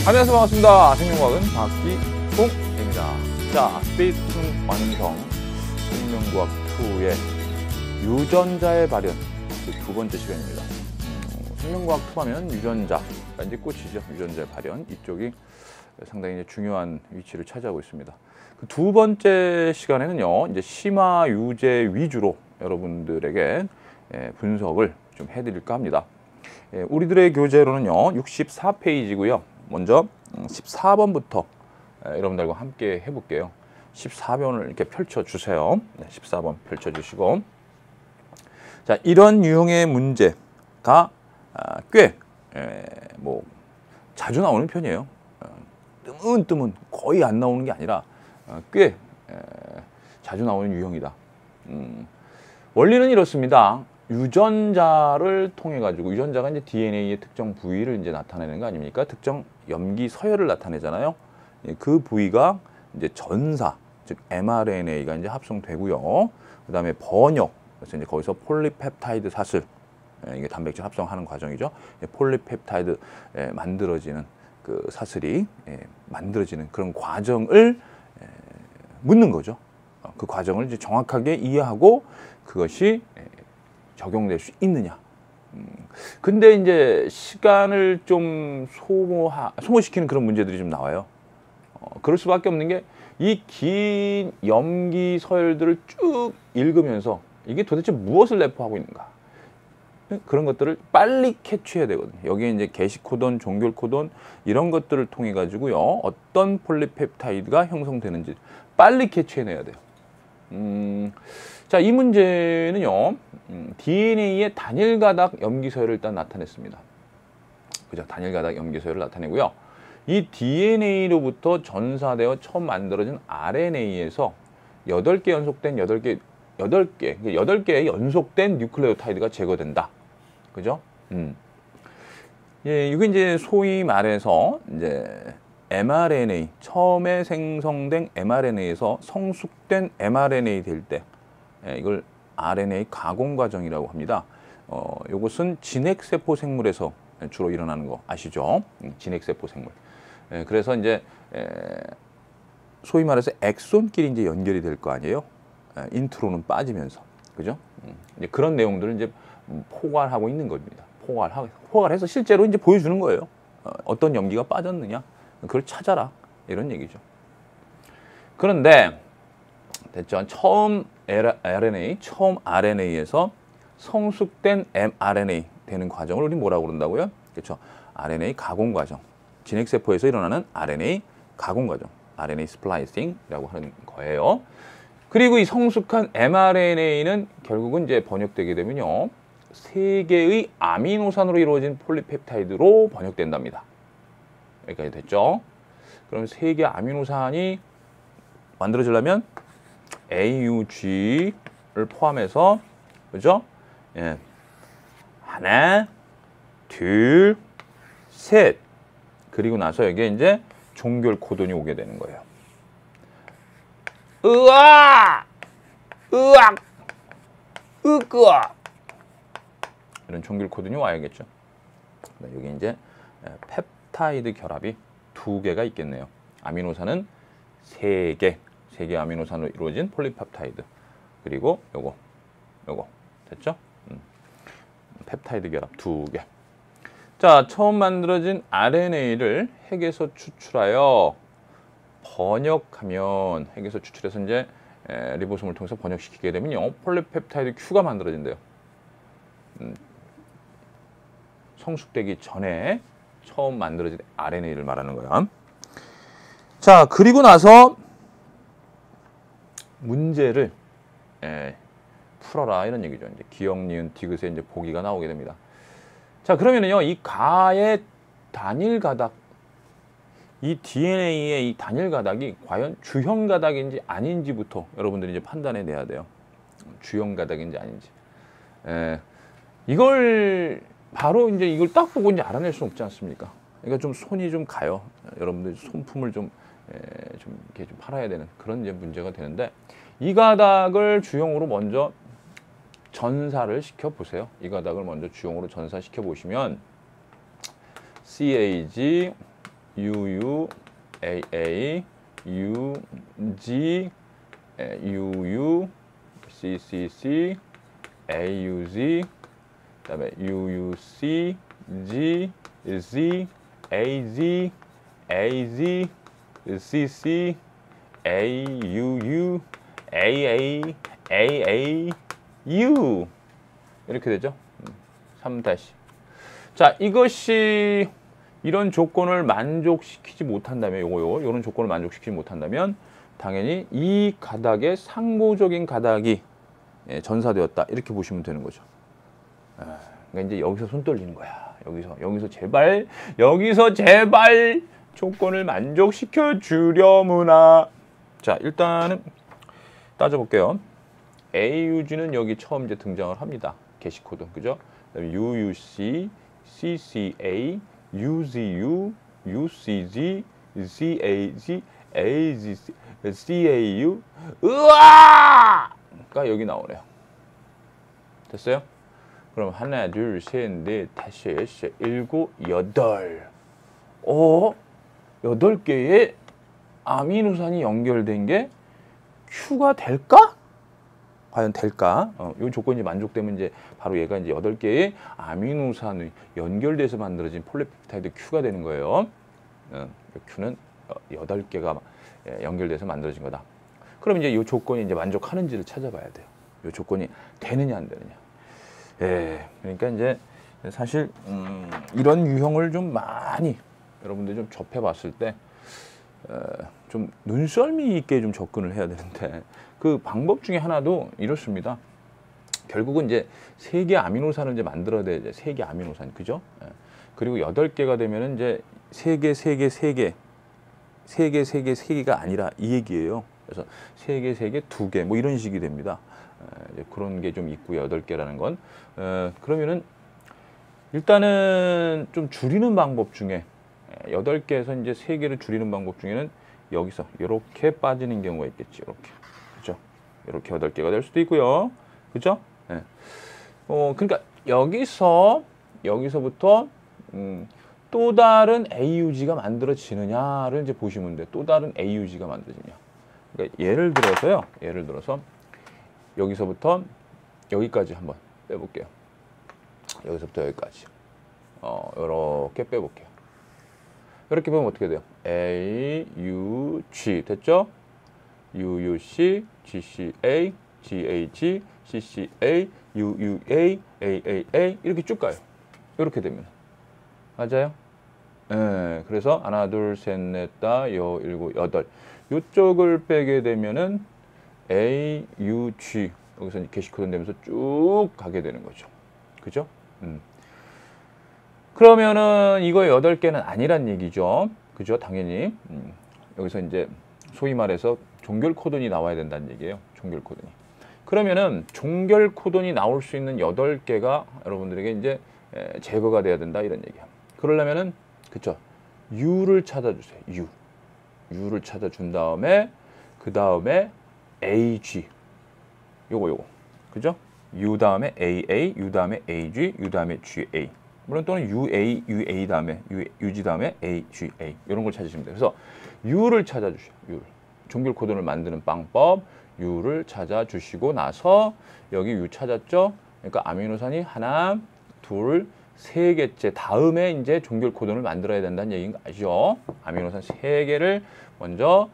안녕하세요. 반갑습니다. 생명과학은 박기봉입니다. 자, 스페이스 완성 생명과학 2의 유전자의 발현 두 번째 시간입니다. 생명과학 2 하면 유전자가 이제 꽃이죠. 유전자의 발현 이쪽이 상당히 이제 중요한 위치를 차지하고 있습니다. 그 두 번째 시간에는요, 이제 심화 유제 위주로 여러분들에게 분석을 좀 해드릴까 합니다. 우리들의 교재로는요 64페이지고요. 먼저 14번부터 여러분들과 함께 해볼게요. 14번을 이렇게 펼쳐주세요. 14번 펼쳐주시고, 자, 이런 유형의 문제가 꽤 뭐 자주 나오는 편이에요. 뜨문뜨문 거의 안 나오는 게 아니라 꽤 자주 나오는 유형이다. 원리는 이렇습니다. 유전자를 통해 가지고, 유전자가 이제 DNA의 특정 부위를 이제 나타내는 거 아닙니까? 특정 염기 서열을 나타내잖아요. 그 부위가 이제 전사, 즉 mRNA가 이제 합성되고요. 그다음에 번역, 그래서 이제 거기서 폴리펩타이드 사슬, 이게 단백질 합성하는 과정이죠. 폴리펩타이드 만들어지는 그 사슬이 만들어지는 그런 과정을 묻는 거죠. 그 과정을 이제 정확하게 이해하고 그것이 적용될 수 있느냐. 근데 이제 시간을 좀 소모시키는 그런 문제들이 좀 나와요. 그럴 수밖에 없는 게, 이 긴 염기 서열들을 쭉 읽으면서 이게 도대체 무엇을 내포하고 있는가, 그런 것들을 빨리 캐치해야 되거든요. 여기에 이제 게시 코돈, 종결 코돈 이런 것들을 통해 가지고요, 어떤 폴리펩타이드가 형성되는지 빨리 캐치해내야 돼요. 자, 이 문제는요, DNA의 단일 가닥 염기 서열을 일단 나타냈습니다. 그죠? 단일 가닥 염기 서열을 나타내고요. 이 DNA로부터 전사되어 처음 만들어진 RNA에서 8개 연속된 8개 연속된 뉴클레오타이드가 제거된다. 그죠? 예, 이게 이제 소위 말해서 이제 mRNA, 처음에 생성된 mRNA에서 성숙된 mRNA 될 때, 이걸 RNA 가공 과정이라고 합니다. 이것은 진핵세포 생물에서 주로 일어나는 거 아시죠? 진핵세포 생물. 그래서 이제 소위 말해서 엑손끼리 이제 연결이 될 거 아니에요? 인트로는 빠지면서, 그죠? 이제 그런 내용들을 이제 포괄하고 있는 겁니다. 포괄해서 실제로 이제 보여주는 거예요. 어떤 염기가 빠졌느냐, 그걸 찾아라, 이런 얘기죠. 그런데 됐죠? 처음 RNA에서 성숙된 mRNA 되는 과정을 우리 뭐라고 그런다고요? 그렇죠? RNA 가공 과정. 진핵세포에서 일어나는 RNA 가공 과정, RNA 스플라이싱이라고 하는 거예요. 그리고 이 성숙한 mRNA는 결국은 이제 번역되게 되면요, 3개의 아미노산으로 이루어진 폴리펩타이드로 번역된답니다. 여기까지 됐죠? 그럼 3개 아미노산이 만들어지려면 AUG를 포함해서, 그죠? 예. 하나, 둘, 셋. 그리고 나서 여기에 이제 종결 코돈이 오게 되는 거예요. 으아! 으악! 으끄아! 이런 종결 코돈이 와야겠죠. 여기 이제 펩타이드 결합이 2개가 있겠네요. 아미노산은 3개 아미노산으로 이루어진 폴리펩타이드. 그리고 요거 됐죠? 펩타이드 결합 2개. 자, 처음 만들어진 RNA를 핵에서 추출하여 번역하면, 핵에서 추출해서 이제 리보솜을 통해서 번역시키게 되면요, 폴리펩타이드 Q가 만들어진대요. 성숙되기 전에 처음 만들어진 RNA를 말하는 거야. 자, 그리고 나서 문제를 풀어라, 이런 얘기죠. 이제 기역, 니은, 디귿에 이제 보기가 나오게 됩니다. 자, 그러면은요, 이 가의 단일 가닥, 이 DNA의 이 단일 가닥이 과연 주형 가닥인지 아닌지부터 여러분들이 이제 판단해 내야 돼요. 주형 가닥인지 아닌지. 이걸 바로 이제 이걸 딱 보고 이제 알아낼 수 없지 않습니까? 그러니까 좀 손이 좀 가요. 여러분들 손품을 좀 이렇게 좀 팔아야 되는 그런 이제 문제가 되는데, 이 가닥을 주형으로 먼저 전사를 시켜 보세요. 이 가닥을 먼저 주형으로 전사시켜 보시면 CAG UU, AA, UG, UU, CCC, AUZ, 그다음에 UUC, G, Z, AZ, AZ, CC, AUU, AA, AA, U 이렇게 되죠. 3 다시. 자, 이것이 이런 조건을 만족시키지 못한다면 요런 조건을 만족시키지 못한다면 당연히 이 가닥의 상보적인 가닥이 전사되었다 이렇게 보시면 되는 거죠. 그러니까 이제 여기서 손 떨리는 거야. 여기서 제발 조건을 만족시켜 주려무나. 자, 일단은 따져볼게요. AUG는 여기 처음 이제 등장을 합니다. 게시 코드, 그죠? 그다음에 UUC, CCA, UZU, UCG, CAG, AGC, CAU, 으아가 여기 나오네요. 됐어요? 그럼 하나, 둘, 셋, 넷, 다섯, 여섯, 일곱, 여덟. 8개의 아미노산이 연결된 게 Q가 될까? 과연 될까? 이 조건이 만족되면 이제 바로 얘가 이제 8개의 아미노산이 연결돼서 만들어진 폴리펩타이드 Q가 되는 거예요. Q는 8개가 연결돼서 만들어진 거다. 그럼 이제 이 조건이 이제 만족하는지를 찾아봐야 돼요. 이 조건이 되느냐 안 되느냐. 그러니까 이제 사실 이런 유형을 좀 많이 여러분들 좀 접해봤을 때 좀 눈썰미 있게 좀 접근을 해야 되는데 그 방법 중에 하나도 이렇습니다. 결국은 이제 3개 아미노산을 이제 만들어야 돼. 3개 아미노산, 그죠? 그리고 8개가 되면은 이제 3개가 아니라 이 얘기예요. 그래서 3개, 2개 뭐 이런 식이 됩니다. 그런 게 좀 있고요. 8개라는 건. 그러면은 일단은 좀 줄이는 방법 중에 8개에서 이제 3개를 줄이는 방법 중에는 여기서 이렇게 빠지는 경우가 있겠지. 이렇게. 그죠? 이렇게 8개가 될 수도 있고요. 그죠? 그러니까 여기서부터 또 다른 AUG가 만들어지느냐를 이제 보시면 돼요. 또 다른 AUG가 만들어지냐. 그러니까 예를 들어서 여기서부터 여기까지 한번 빼볼게요. 여기서부터 여기까지. 이렇게 빼볼게요. 이렇게 보면 어떻게 돼요? AUG 됐죠? UUC, GCA, GAG, CCA, UUA, AAA 이렇게 쭉 가요. 이렇게 되면 맞아요? 그래서 하나, 둘, 셋, 넷, 다, 여, 일곱, 여덟 이쪽을 빼게 되면은 AUG 여기서 게시코드 되면서 쭉 가게 되는 거죠. 그죠? 그러면은 이거 8개는 아니란 얘기죠. 그죠? 당연히. 여기서 이제 소위 말해서 종결 코돈이 나와야 된다는 얘기예요. 종결 코돈이. 그러면은 종결 코돈이 나올 수 있는 8개가 여러분들에게 이제 제거가 돼야 된다 이런 얘기야. 그러려면은 그쵸? U를 찾아주세요. U를 찾아준 다음에 그 다음에 AG 요거 그죠? U 다음에 AA, U 다음에 AG, U 다음에 GA 물론 또는 UA 다음에 UG 다음에 AGA 이런 걸 찾으시면 돼요. 그래서 U를 찾아주세요. U를. 종결 코돈을 만드는 방법 U를 찾아주시고 나서 여기 U 찾았죠? 그러니까 아미노산이 하나, 둘, 3개째 다음에 이제 종결 코돈을 만들어야 된다는 얘기인 거 아시죠? 아미노산 3개를 먼저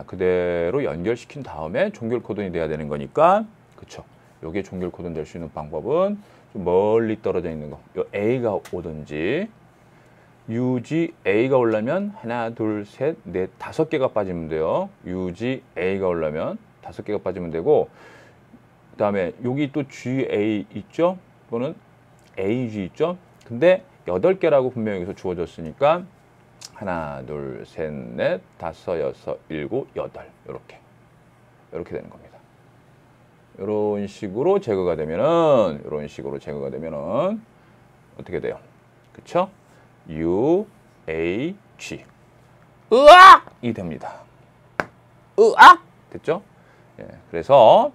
그대로 연결시킨 다음에 종결 코돈이 돼야 되는 거니까 그쵸? 요게 종결 코돈 될 수 있는 방법은 좀 멀리 떨어져 있는 거. 요 A가 오든지 UG A가 오려면 하나, 둘, 셋, 넷, 5개가 빠지면 돼요. UG A가 오려면 5개가 빠지면 되고 그 다음에 여기 또 GA 있죠? 또는 AG 있죠? 근데 8개라고 분명히 여기서 주어졌으니까 하나, 둘, 셋, 넷, 5, 6, 7, 8 이렇게 되는 겁니다. 이런 식으로 제거가 되면은 어떻게 돼요? 그쵸? U, A, G 으악이 됩니다. 으악! 됐죠? 예, 그래서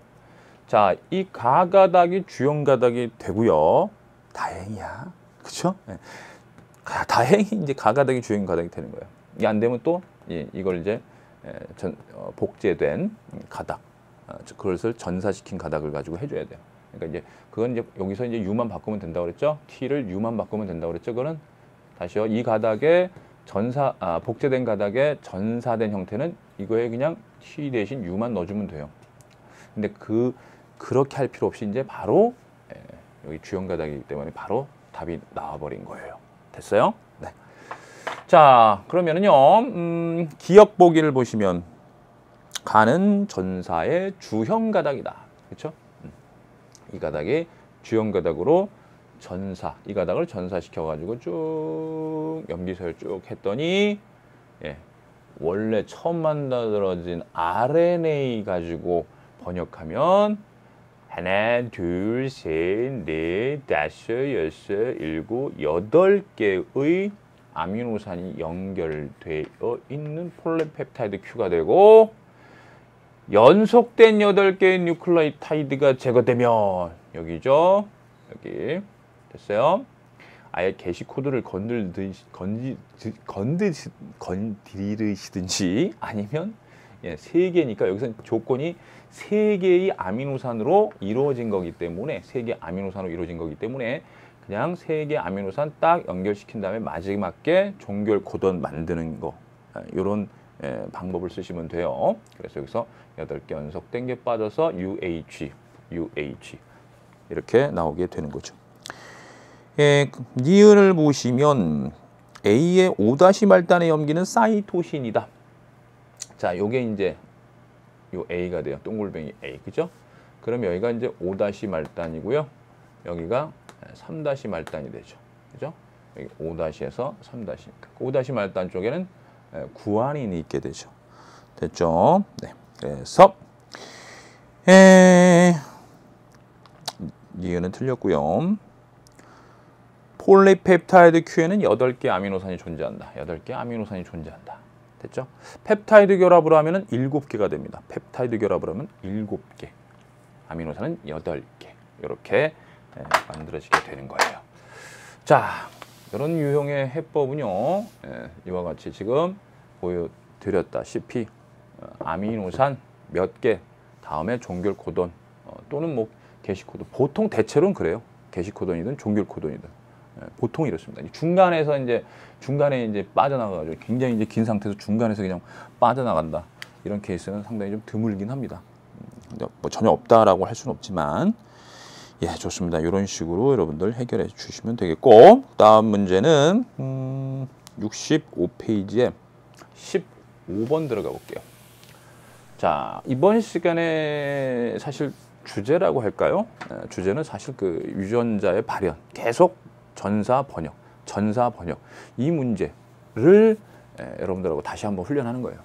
자, 이 가가닥이 주형 가닥이 되고요. 다행이야. 그쵸? 예. 다행히 이제 가가닥이 주형 가닥이 되는 거예요. 이게 안 되면 또 이걸 이제 복제된 가닥, 그것을 전사시킨 가닥을 가지고 해줘야 돼요. 그러니까 이제 그건 이제 여기서 이제 U만 바꾸면 된다고 그랬죠. T를 U만 바꾸면 된다고 그랬죠. 그거는 다시요. 이 가닥의 복제된 가닥의 전사된 형태는 이거에 그냥 T 대신 U만 넣어주면 돼요. 근데 그렇게 할 필요 없이 이제 바로 여기 주형 가닥이기 때문에 바로 답이 나와버린 거예요. 됐어요? 네. 자, 그러면은요, 기억 보기를 보시면 가는 전사의 주형 가닥이다. 그렇죠? 이 가닥이 주형 가닥으로 이 가닥을 전사시켜가지고 쭉 염기서열 쭉 했더니 원래 처음 만들어진 RNA 가지고 번역하면 하나, 둘, 셋, 넷, 다섯, 여섯, 일곱, 8개의 아미노산이 연결되어 있는 폴리펩타이드 Q가 되고 연속된 8개의 뉴클레오타이드가 제거되면 여기죠. 여기 됐어요. 아예 게시 코드를 건드리시든지 아니면 3개니까 여기서 조건이 3개의 아미노산으로 이루어진 거기 때문에 3개 아미노산으로 이루어진 거기 때문에 그냥 3개 아미노산 딱 연결시킨 다음에 마지막에 종결 코던 만드는 거 이런 방법을 쓰시면 돼요. 그래서 여기서 8개 연속된 게 빠져서 UH 이렇게 나오게 되는 거죠. 니은을 보시면 A의 5- 말단의 염기는 사이토신이다. 자, 요게 이제 요 A가 돼요. 동글뱅이 A, 그죠? 그럼 여기가 이제 5- 말단이고요. 여기가 3- 말단이 되죠. 그죠? 여기 5-에서 3-. 5- 말단 쪽에는 구안인이 있게 되죠. 됐죠? 네. 그래서 니은은 틀렸고요. 폴리펩타이드 Q에는 8개 아미노산이 존재한다. 8개 아미노산이 존재한다. 됐죠? 펩타이드 결합으로 하면은 7개가 됩니다. 펩타이드 결합으로 하면 7개. 아미노산은 8개. 이렇게 만들어지게 되는 거예요. 자, 이런 유형의 해법은요. 이와 같이 지금 보여드렸다시피 아미노산 몇 개, 다음에 종결 코돈 또는 뭐 게시 코돈. 보통 대체로는 그래요. 게시 코돈이든 종결 코돈이든. 보통 이렇습니다. 중간에 이제 빠져나가가지고 굉장히 이제 긴 상태에서 중간에서 그냥 빠져나간다. 이런 케이스는 상당히 좀 드물긴 합니다. 근데 뭐 전혀 없다라고 할 수는 없지만, 좋습니다. 이런 식으로 여러분들 해결해 주시면 되겠고, 다음 문제는 65페이지에 15번 들어가 볼게요. 자, 이번 시간에 사실 주제라고 할까요? 주제는 사실 그 유전자의 발현, 계속 전사 번역 이 문제를 여러분들하고 다시 한번 훈련하는 거예요.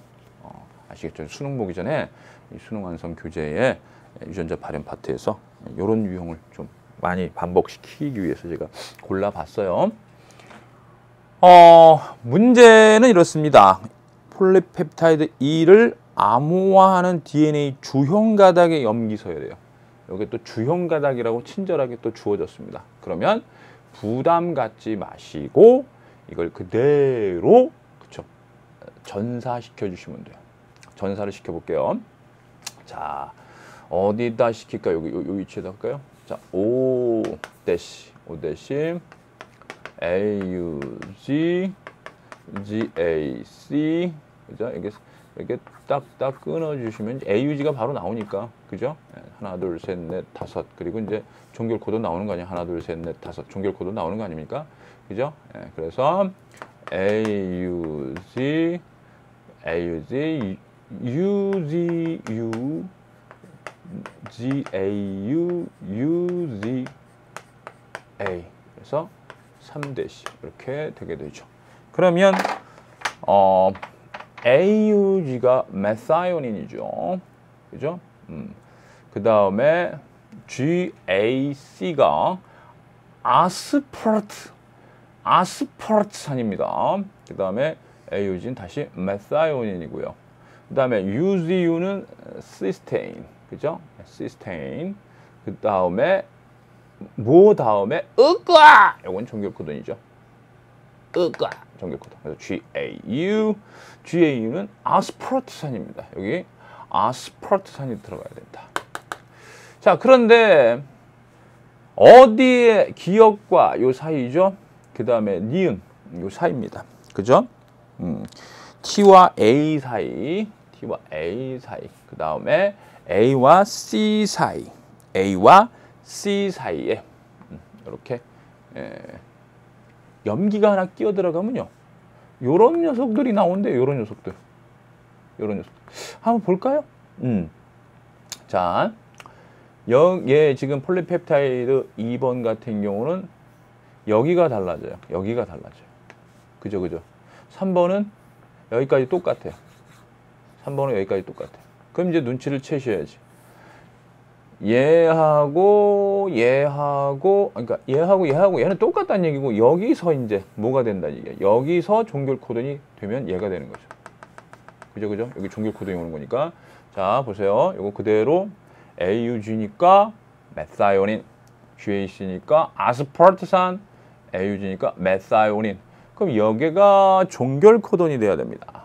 아시겠죠? 수능 보기 전에 이 수능 완성 교재의 유전자 발현 파트에서 이런 유형을 좀 많이 반복시키기 위해서 제가 골라봤어요. 문제는 이렇습니다. 폴리펩타이드 E를 암호화하는 DNA 주형 가닥의 염기서야 돼요. 여기 또 주형 가닥이라고 친절하게 또 주어졌습니다. 그러면 부담 갖지 마시고 이걸 그대로 전사시켜 주시면 돼요. 전사를 시켜 볼게요. 자, 어디다 시킬까요? 여기 요 위치에다 할까요? 자, O AUG GAC, 그죠? 이렇게 딱 끊어주시면 AUG가 바로 나오니까, 그죠? 하나, 둘, 셋, 넷, 다섯. 그리고 이제 종결 코드 나오는 거 아니야? 하나, 둘, 셋, 넷, 다섯. 종결 코드 나오는 거 아닙니까? 그죠? 그래서 AUG UGU GAU UGA. 그래서 3- 이렇게 되게 되죠. 그러면 AUG가 메사이오닌이죠. 그죠? 그 다음에 GAC가 아스파르트산입니다. 그 다음에 AUG는 다시 메사이오닌이고요. 그 다음에 UGU는 시스테인. 그죠? 시스테인. 그 다음에 다음에 으과! 이건 종결 코돈이죠. 으과! 종결 코드. 그래서 GAU는 아스파르트산입니다. 여기 아스파르트산이 들어가야 된다. 자, 그런데 어디에 기역과 요 사이죠? 그 다음에 니은 요 사이입니다. 그죠? T와 A 사이, 그 다음에 A와 C 사이에 이렇게 염기가 하나 끼어 들어가면요, 요런 녀석들이 나온대요. 요런 녀석들. 한번 볼까요? 자, 얘 지금 폴리펩타이드 2번 같은 경우는 여기가 달라져요. 그죠? 3번은 여기까지 똑같아요. 그럼 이제 눈치를 채셔야지. 얘하고 그러니까 얘는 똑같다는 얘기고, 여기서 이제 뭐가 된다는 얘기야. 여기서 종결 코드이 되면 얘가 되는 거죠. 그죠? 여기 종결 코드이 오는 거니까. 자, 보세요. 이거 그대로 AUG니까 메사이오닌, GAC니까 아스파르트산, AUG니까 메사이오닌. 그럼 여기가 종결 코돈이 돼야 됩니다.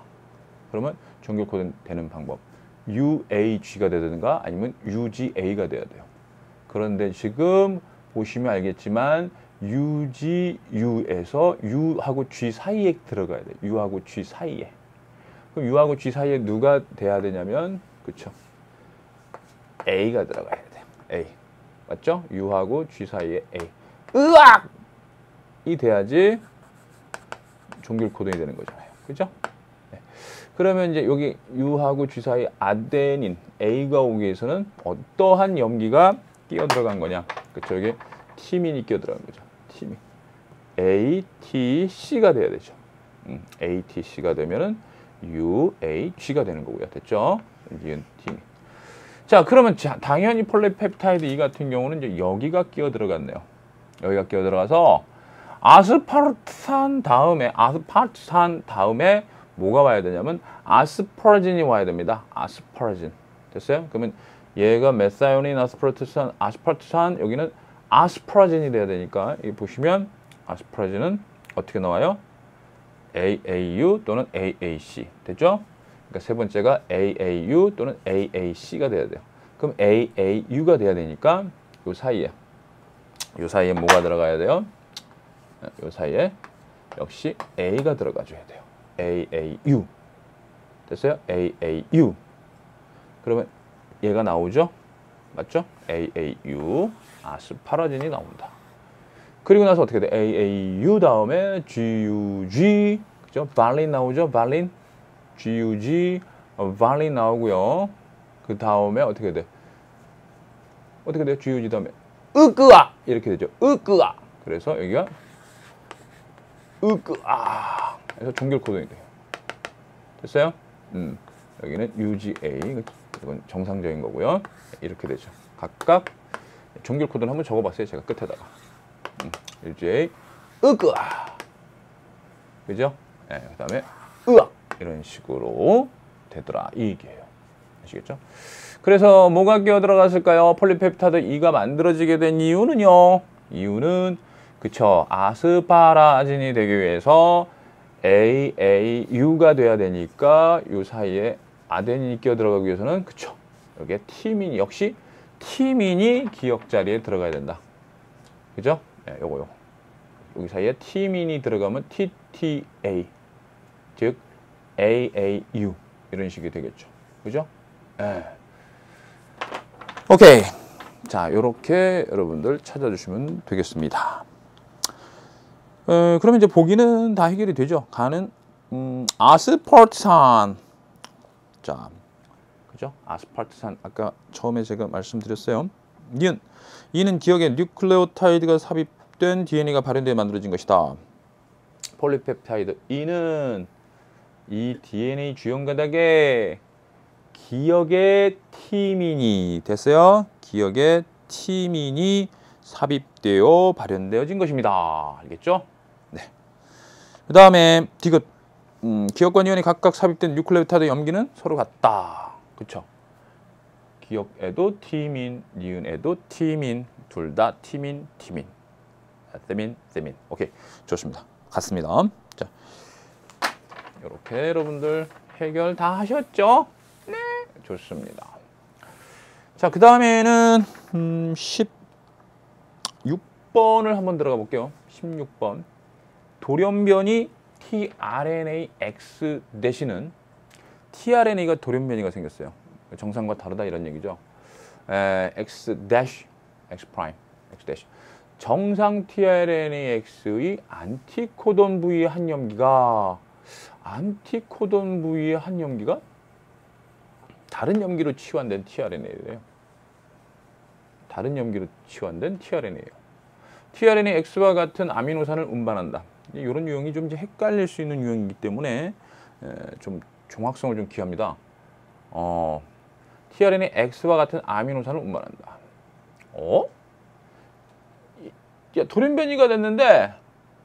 그러면 종결 코돈 되는 방법, UAG가 되든가 아니면 UGA가 돼야 돼요. 그런데 지금 보시면 알겠지만 UGU에서 U하고 G 사이에 들어가야 돼요. U하고 G 사이에. 그럼 U하고 G 사이에 누가 돼야 되냐면, 그쵸? A가 들어가야 돼요. A. 맞죠? U하고 G 사이에 A. 으악! 이 돼야지 종결 코돈이 되는 거잖아요. 그죠? 네. 그러면 이제 여기 U하고 G 사이 아데닌 A가 오기 위해서는 어떠한 염기가 끼어 들어간 거냐? 그쵸? 여기 티민이 끼어 들어간 거죠. 티민. ATC가 돼야 되죠. ATC가 되면은 UAG가 되는 거고요. 됐죠? 이은 티민. 자, 그러면 당연히 폴리펩타이드 2 같은 경우는 이제 여기가 끼어 들어갔네요. 여기가 끼어 들어가서 아스파르트산 다음에 뭐가 와야 되냐면 아스파라진이 와야 됩니다. 아스파라진. 됐어요? 그러면 얘가 메사이오닌, 아스파르트산, 여기는 아스파라진이 돼야 되니까, 여기 보시면 아스파라진은 어떻게 나와요? AAU 또는 AAC. 됐죠? 그러니까 세 번째가 AAU 또는 AAC가 돼야 돼요. 그럼 AAU가 돼야 되니까 요 사이에 뭐가 들어가야 돼요? 요 사이에 역시 A가 들어가줘야 돼요. AAU. 됐어요? AAU. 그러면 얘가 나오죠? 맞죠? AAU. 아스파라진이 나온다. 그리고 나서 어떻게 돼? AAU 다음에 GUG. 그죠? 발린 나오죠? 발린. GUG. 발린 나오고요. 그 다음에 어떻게 돼? GUG 다음에 으끄아! 이렇게 되죠. 으끄아! 그래서 여기가 으끄아! 그래서 종결 코돈이 돼요. 됐어요? 여기는 UGA. 이건 정상적인 거고요. 이렇게 되죠. 각각 종결 코드는 한번 적어봤어요. 제가 끝에다가. UGA 으끄아. 그죠? 네, 그 다음에 으악! 이런 식으로 되더라. 이 얘기예요. 아시겠죠? 그래서 뭐가 끼어 들어갔을까요? 폴리펩타이드 2가 만들어지게 된 이유는요. 그쵸, 아스파라진이 되기 위해서 AAU가 돼야 되니까 이 사이에 아데닌이 끼어 들어가기 위해서는, 그쵸, 여기에 티민, 역시 티민이 기역 자리에 들어가야 된다. 그죠? 네, 요거. 여기 사이에 티민이 들어가면 TTA, 즉 AAU 이런 식이 되겠죠. 그죠? 네. 오케이. 자, 요렇게 여러분들 찾아주시면 되겠습니다. 그러면 이제 보기는 다 해결이 되죠. 가는 아스파르트산. 자, 그죠? 아스파르트산. 아까 처음에 제가 말씀드렸어요. 이는 기억에 뉴클레오타이드가 삽입된 DNA가 발현되어 만들어진 것이다. 폴리펩타이드 2는 이 DNA 주연 가닥에 기억의 티민이 됐어요. 기억의 티민이 삽입되어 발현되어진 것입니다. 알겠죠? 네. 그 다음에 디귿. 기억과 니온이 각각 삽입된 뉴클레오타이드 염기는 서로 같다. 그쵸? 기억에도 티민, 니은에도 티민. 둘 다 티민. 세민. 오케이. 좋습니다. 같습니다. 자. 이렇게 여러분들 해결 다 하셨죠? 네, 좋습니다. 자, 그 다음에는 16번을 한번 들어가 볼게요. 16번. 돌연변이 tRNA-X 대신은 tRNA가 돌연변이가 생겼어요. 정상과 다르다 이런 얘기죠. X dash, X 프라임, X dash. 정상 tRNA-X의 안티코돈 부위의 한 염기가 다른 염기로 치환된 tRNA예요. 다른 염기로 치환된 tRNA예요. tRNA-X와 같은 아미노산을 운반한다. 이런 유형이 좀 이제 헷갈릴 수 있는 유형이기 때문에 좀 정확성을 좀 기합니다. tRNA-X와 같은 아미노산을 운반한다. 돌연변이가 됐는데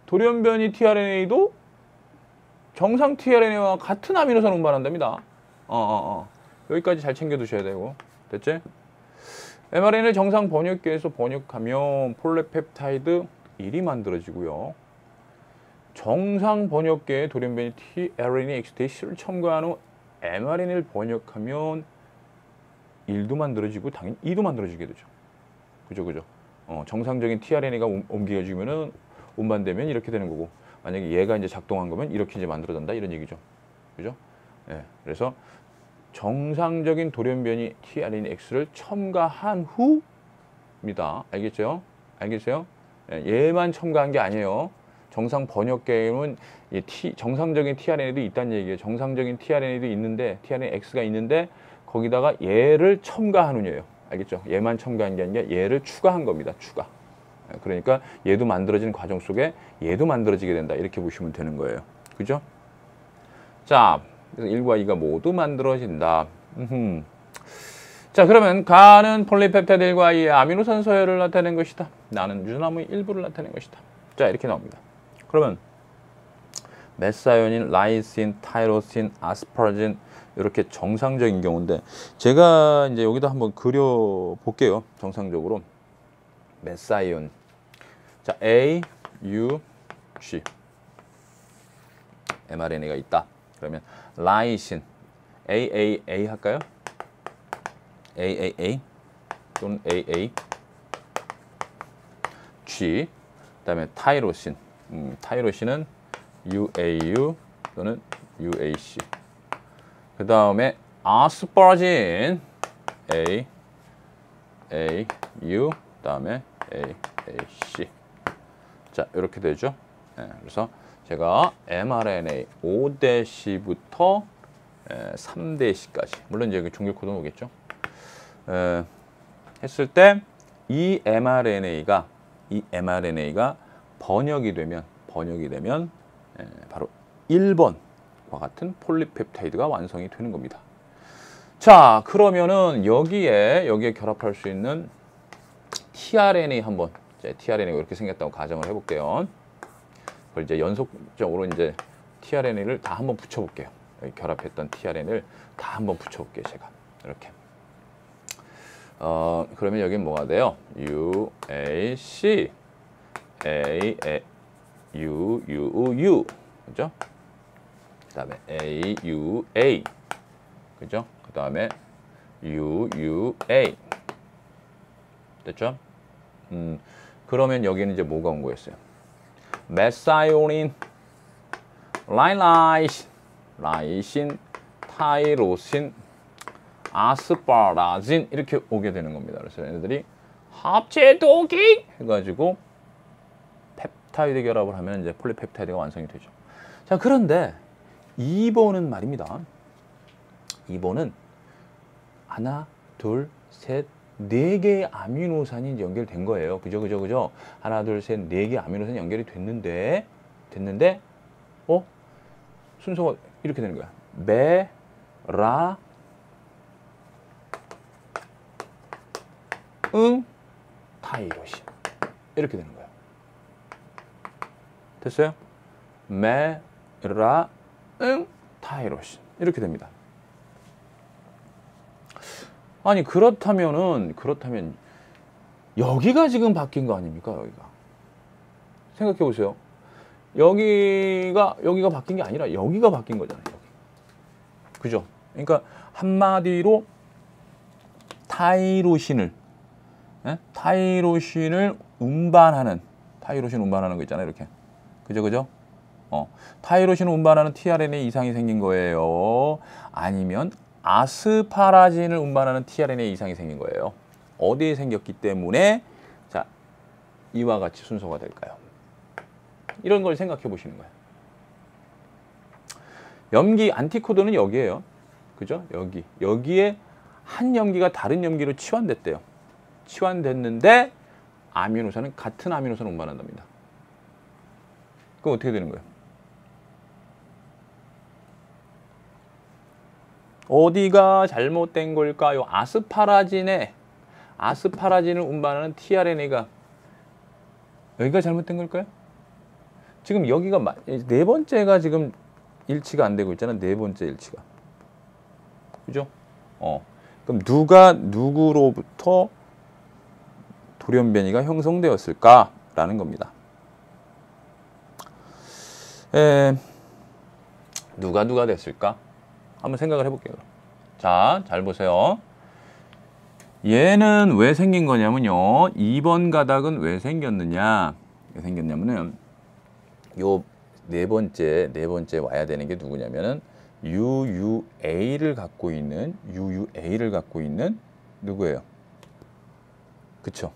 돌연변이 tRNA도 정상 tRNA와 같은 아미노산을 운반한답니다. 여기까지 잘 챙겨두셔야 되고. 됐지? mRNA를 정상 번역기에서 번역하면 폴리펩타이드 1이 만들어지고요. 정상 번역기에 돌연변이 tRNA-X-를 첨가한 후 mRNA를 번역하면 1도 만들어지고 당연히 2도 만들어지게 되죠. 그죠? 정상적인 tRNA가 옮겨지면은 운반되면 이렇게 되는 거고, 만약에 얘가 이제 작동한 거면 이렇게 이제 만들어진다 이런 얘기죠. 그죠? 예. 그래서 정상적인 돌연변이 tRNA-X를 첨가한 후입니다. 알겠죠? 알겠어요? 예, 얘만 첨가한 게 아니에요. 정상 번역계에는 정상적인 tRNA도 있다는 얘기예요. 정상적인 tRNA도 있는데, tRNA-X가 있는데 거기다가 얘를 첨가한 후예요. 알겠죠? 얘만 첨가한 게 아니라 얘를 추가한 겁니다. 추가. 그러니까 얘도 만들어지는 과정 속에 얘도 만들어지게 된다. 이렇게 보시면 되는 거예요. 그죠? 자, 그래서 1과 2가 모두 만들어진다. 자, 그러면 가는 폴리펩타이드 1과 2의 아미노산 서열을 나타낸 것이다. 나는 유전함의 일부를 나타낸 것이다. 자, 이렇게 나옵니다. 그러면 메사이오닌, 라이신, 타이로신, 아스파라진 이렇게 정상적인 경우인데, 제가 이제 여기다 한번 그려 볼게요. 정상적으로 메사이온. 자, A, U, G mRNA가 있다. 그러면 라이신, AAA 할까요? AAA 또는 AA, G. 그다음에 타이로신, 타이로신은 UAU 또는 UAC. 그 다음에 아스파라진, A, A, U, 그 다음에 A, A, C. 자, 이렇게 되죠. 네, 그래서 제가 mRNA 5대C부터 3대C까지, 물론 이제 종료 코드는 오겠죠. 했을 때 이 mRNA가 번역이 되면 바로 1번과 같은 폴리펩타이드가 완성이 되는 겁니다. 자, 그러면은 여기에 결합할 수 있는 tRNA 한번, tRNA가 이렇게 생겼다고 가정을 해볼게요. 그걸 이제 연속적으로 이제 tRNA를 다 한번 붙여볼게요. 여기 결합했던 tRNA를 다 한번 붙여볼게요, 제가. 이렇게. 그러면 여기 뭐가 돼요? UAC, UUU, 그죠? 그 다음에 AUA, 그죠? 그 다음에 UUA. 됐죠? 그러면 여기는 이제 뭐가 온 거였어요? 메사이오닌, 라이신, 타이로신, 아스파라진 이렇게 오게 되는 겁니다. 그래서 얘네들이 합체독이 해가지고 펩타이드 결합을 하면 이제 폴리펩타이드가 완성이 되죠. 자, 그런데 2번은 말입니다. 2번은 하나, 둘, 셋, 4개의 아미노산이 연결된 거예요. 그죠? 하나, 둘, 셋, 4개의 아미노산이 연결이 됐는데 순서가 이렇게 되는 거야. 메라 타이로신 이렇게 되는 거예요. 됐어요? 메라 타이로신 이렇게 됩니다. 아니 그렇다면 여기가 지금 바뀐 거 아닙니까? 여기가 생각해 보세요. 여기가 바뀐 게 아니라 여기가 바뀐 거잖아요. 여기. 그죠? 그러니까 한마디로 타이로신을 운반하는 거 있잖아요. 이렇게. 그죠? 타이로신을 운반하는 tRNA 이상이 생긴 거예요. 아니면 아스파라진을 운반하는 tRNA 이상이 생긴 거예요. 어디에 생겼기 때문에 자, 이와 같이 순서가 될까요? 이런 걸 생각해 보시는 거예요. 염기 안티코드는 여기에요. 그죠? 여기에 한 염기가 다른 염기로 치환됐대요. 치환됐는데 아미노산은 같은 아미노산을 운반한답니다. 그럼 어떻게 되는 거예요? 어디가 잘못된 걸까요? 아스파라진을 운반하는 tRNA가 여기가 잘못된 걸까요? 지금 여기가 네 번째가 지금 일치가 안 되고 있잖아. 네 번째 일치가. 그죠? 그럼 누가 누구로부터 돌연변이가 형성되었을까라는 겁니다. 누가 됐을까? 한번 생각을 해볼게요. 자, 잘 보세요. 얘는 왜 생긴 거냐면요. 2번 가닥은 왜 생겼느냐? 왜 생겼냐면은 요 네 번째 와야 되는 게 누구냐면은 UUA를 갖고 있는 누구예요? 그쵸?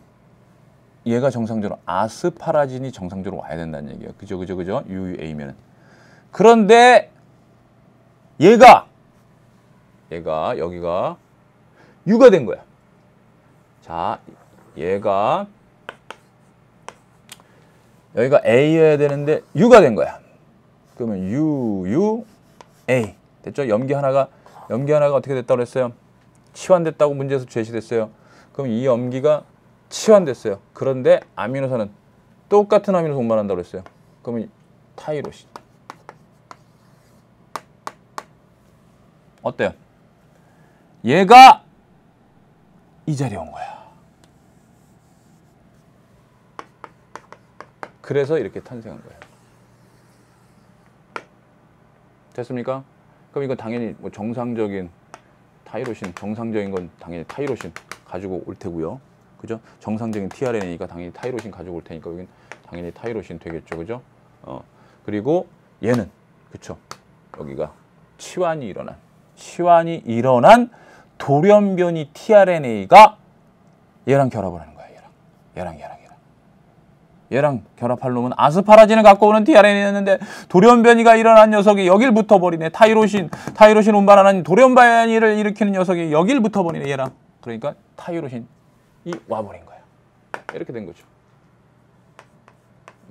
얘가 정상적으로 아스파라진이 정상적으로 와야 된다는 얘기예요. 그죠? UUA면은. 그런데 얘가 여기가 U가 된 거야. 자, 여기가 A여야 되는데 U가 된 거야. 그러면 UUA 됐죠? 염기 하나가 어떻게 됐다고 그랬어요? 치환됐다고 문제에서 제시됐어요. 그럼 이 염기가 치환됐어요. 그런데 아미노산은 똑같은 아미노산 운반한다고 그랬어요. 그러면 타이로신. 어때요? 얘가 이 자리에 온 거야. 그래서 이렇게 탄생한 거예요. 됐습니까? 그럼 이건 당연히 뭐 정상적인 건 당연히 타이로신 가지고 올 테고요. 그죠? 정상적인 tRNA가 당연히 타이로신 가지고 올 테니까 여긴 당연히 타이로신 되겠죠. 그죠? 그리고 얘는 그쵸? 여기가 치환이 일어난 돌연변이 tRNA가 얘랑 결합을 하는 거야. 얘랑 결합할 놈은 아스파라진을 갖고 오는 tRNA였는데 돌연변이가 일어난 녀석이 여길 붙어버리네. 타이로신 운반하는 돌연변이를 일으키는 녀석이 여길 붙어버리네. 얘랑. 그러니까 타이로신이 와버린 거야. 이렇게 된 거죠.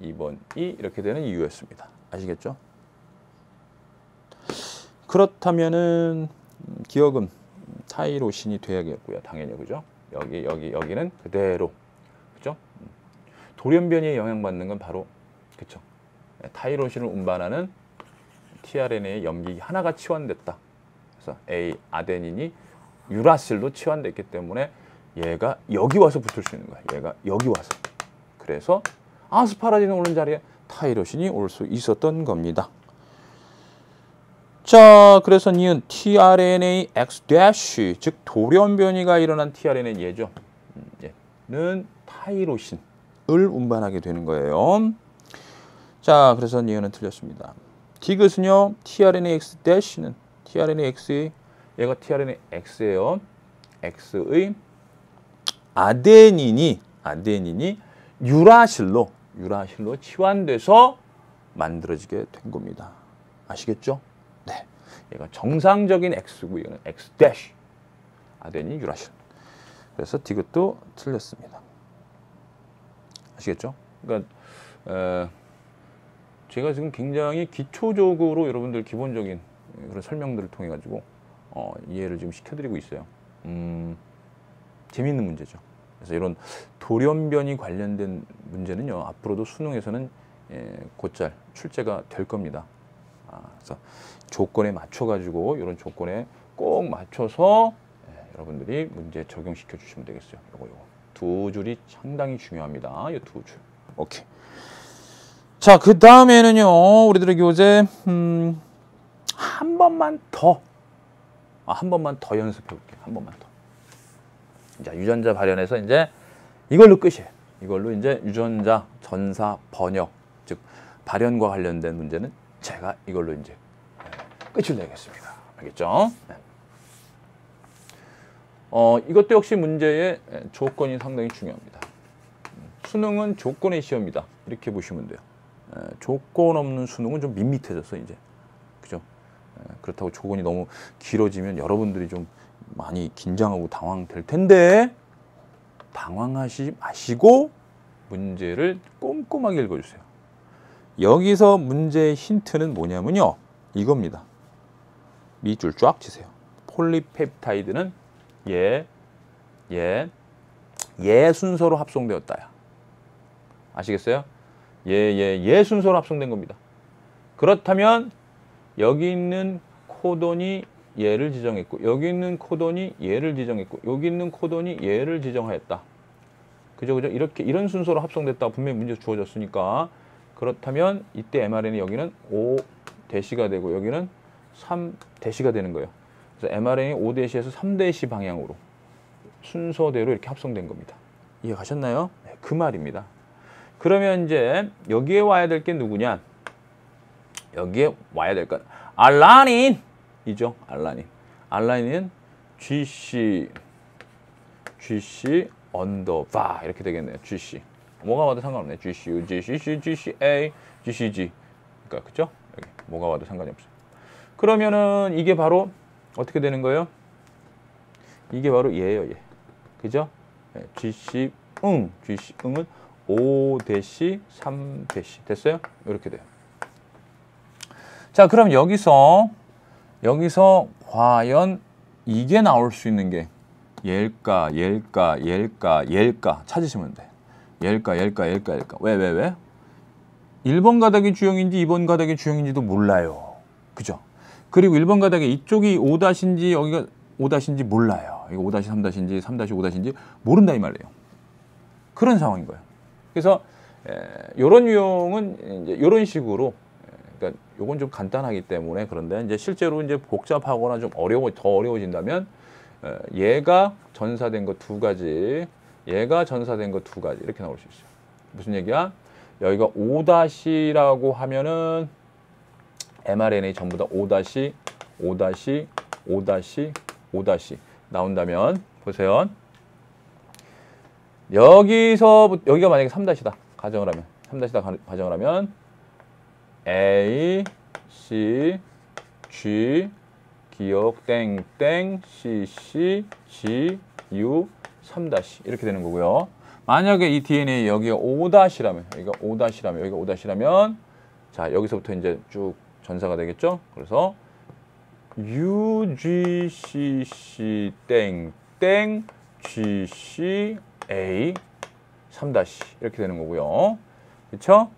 2번이 이렇게 되는 이유였습니다. 아시겠죠? 그렇다면은 기억은 타이로신이 돼야겠고요. 당연히. 그죠? 여기는 그대로. 그죠? 돌연변이에 영향받는 건 바로 그쵸? 타이로신을 운반하는 tRNA의 염기 하나가 치환됐다. 그래서 A 아데닌이 유라실로 치환됐기 때문에 얘가 여기 와서 붙을 수 있는 거야. 얘가 여기 와서. 그래서 아스파라진이 오는 자리에 타이로신이 올 수 있었던 겁니다. 자, 그래서 니은 tRNA X- 즉 돌연변이가 일어난 tRNA 얘죠. 얘는 타이로신을 운반하게 되는 거예요. 자, 그래서 니은은 틀렸습니다. 디귿은요, tRNA X-는 tRNA X의 얘가 tRNA X예요. X의 아데닌이 유라실로 치환돼서 만들어지게 된 겁니다. 아시겠죠? 네. 얘가 정상적인 X고 이거는 X-. 아데닌 유라실. 그래서 디귿도 틀렸습니다. 아시겠죠? 그러니까 제가 지금 굉장히 기초적으로 여러분들 기본적인 그런 설명들을 통해 가지고 이해를 지금 시켜드리고 있어요. 재미있는 문제죠. 그래서 이런 돌연변이 관련된 문제는요, 앞으로도 수능에서는 곧잘 출제가 될 겁니다. 그래서 조건에 맞춰 가지고 이런 조건에 꼭 맞춰서 여러분들이 문제 적용시켜 주시면 되겠어요. 요거 두 줄이 상당히 중요합니다. 이 두 줄. 오케이. 자, 그 다음에는요, 우리들의 교재, 한 번만 더 연습해 볼게요. 한 번만 더. 자, 유전자 발현해서 이제 이걸로 끝이에요. 이걸로 이제 유전자 전사 번역, 즉, 발현과 관련된 문제는 제가 이걸로 이제 끝을 내겠습니다. 알겠죠? 네. 이것도 역시 문제의 조건이 상당히 중요합니다. 수능은 조건의 시험이다. 이렇게 보시면 돼요. 조건 없는 수능은 좀 밋밋해져서 이제. 그죠? 그렇다고 조건이 너무 길어지면 여러분들이 좀 많이 긴장하고 당황될 텐데 당황하지 마시고 문제를 꼼꼼하게 읽어주세요. 여기서 문제의 힌트는 뭐냐면요. 이겁니다. 밑줄 쫙 치세요. 폴리펩타이드는 얘 순서로 합성되었다야. 아시겠어요? 얘 순서로 합성된 겁니다. 그렇다면 여기 있는 코돈이 얘를 지정했고 여기 있는 코돈이 얘를 지정했고 여기 있는 코돈이 얘를 지정하였다. 그죠? 이런 순서로 합성됐다고 분명히 문제 주어졌으니까 그렇다면 이때 mRNA 여기는 5대시가 되고 여기는 3대시가 되는 거예요. 그래서 mRNA 5대시에서 3대시 방향으로 순서대로 이렇게 합성된 겁니다. 이해 가셨나요? 네, 그 말입니다. 그러면 이제 여기에 와야 될 게 누구냐? 여기에 와야 될 건 알라닌이죠. 알라닌은 GC 언더바 이렇게 되겠네요. GC 뭐가 와도 상관없네. GCU, GCC, GCA, GCG 그러니까 그죠? 여기 뭐가 와도 상관이 없어요. 그러면은 이게 바로 어떻게 되는 거예요? 이게 바로 얘예요. 얘. 그죠? 네, GC은 5대시, 3대시 됐어요? 이렇게 돼요. 자, 그럼 여기서 과연 이게 나올 수 있는 게 얘일까 찾으시면 돼. 얘일까. 왜? 1번 가닥이 주형인지 2번 가닥이 주형인지도 몰라요. 그죠? 그리고 1번 가닥에 이쪽이 5-인지 여기가 5-인지 몰라요. 이거 5-3-인지 3-5-인지 모른다 이 말이에요. 그런 상황인 거예요. 그래서 이런 유형은 이제 이런 식으로 그러니까 요건 좀 간단하기 때문에 그런데 이제 실제로 이제 복잡하거나 좀 더 어려워진다면 얘가 전사된 거 2가지, 얘가 전사된 거 2가지 이렇게 나올 수 있어요. 무슨 얘기야? 여기가 5-라고 하면은 mRNA 전부 다 5-5-5-5- 나온다면 보세요. 여기가 만약에 3-다 가정을 하면 3-다 가정을 하면 A, C, G 기억 땡땡 CC, G, U 3- 이렇게 되는 거고요. 만약에 이 DNA 여기가 5-라면 여기가 5-라면 자 여기서부터 이제 쭉 전사가 되겠죠. 그래서 UGCC 땡땡 GCA 3- 이렇게 되는 거고요. 그렇죠?